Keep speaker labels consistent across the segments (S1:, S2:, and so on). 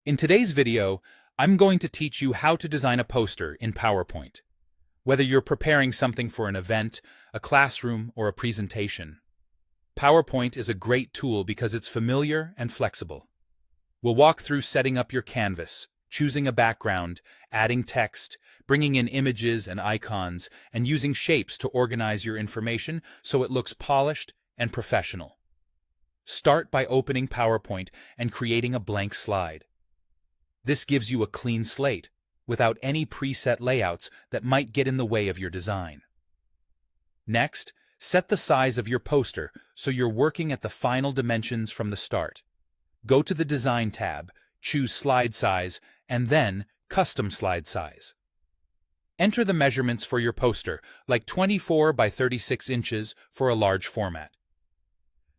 S1: In today's video, I'm going to teach you how to design a poster in PowerPoint. Whether you're preparing something for an event, a classroom, or a presentation, PowerPoint is a great tool because it's familiar and flexible. We'll walk through setting up your canvas, choosing a background, adding text, bringing in images and icons, and using shapes to organize your information so it looks polished and professional. Start by opening PowerPoint and creating a blank slide. This gives you a clean slate, without any preset layouts that might get in the way of your design. Next, set the size of your poster so you're working at the final dimensions from the start. Go to the Design tab, choose Slide Size, and then Custom Slide Size. Enter the measurements for your poster, like 24 by 36 inches for a large format.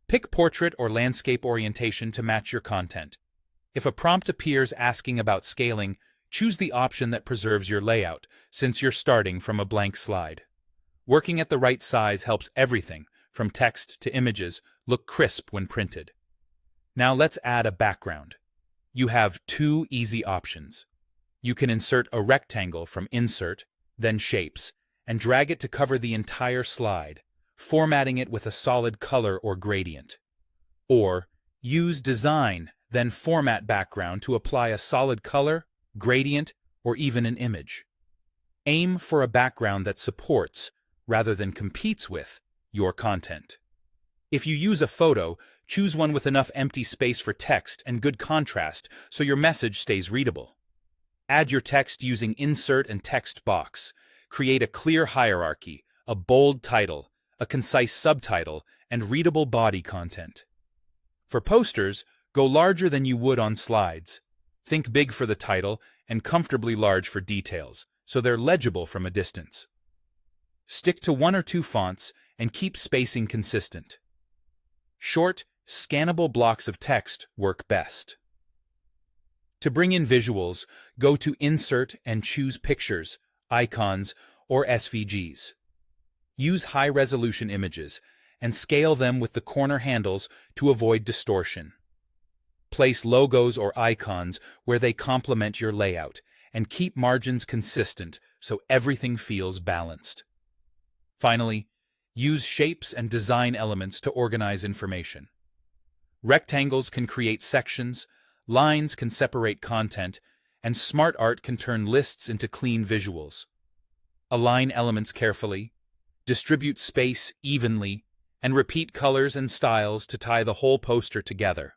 S1: Pick portrait or landscape orientation to match your content. If a prompt appears asking about scaling, choose the option that preserves your layout, since you're starting from a blank slide. Working at the right size helps everything, from text to images, look crisp when printed. Now let's add a background. You have two easy options. You can insert a rectangle from Insert, then Shapes, and drag it to cover the entire slide, formatting it with a solid color or gradient. Or use Design, then Format Background to apply a solid color, gradient, or even an image. Aim for a background that supports, rather than competes with, your content. If you use a photo, choose one with enough empty space for text and good contrast so your message stays readable. Add your text using Insert and Text Box. Create a clear hierarchy, a bold title, a concise subtitle, and readable body content. For posters, go larger than you would on slides. Think big for the title and comfortably large for details, so they're legible from a distance. Stick to one or two fonts and keep spacing consistent. Short, scannable blocks of text work best. To bring in visuals, go to Insert and choose Pictures, Icons, or SVGs. Use high-resolution images and scale them with the corner handles to avoid distortion. Place logos or icons where they complement your layout, and keep margins consistent so everything feels balanced. Finally, use shapes and design elements to organize information. Rectangles can create sections, lines can separate content, and smart art can turn lists into clean visuals. Align elements carefully, distribute space evenly, and repeat colors and styles to tie the whole poster together.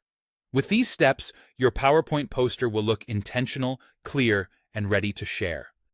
S1: With these steps, your PowerPoint poster will look intentional, clear, and ready to share.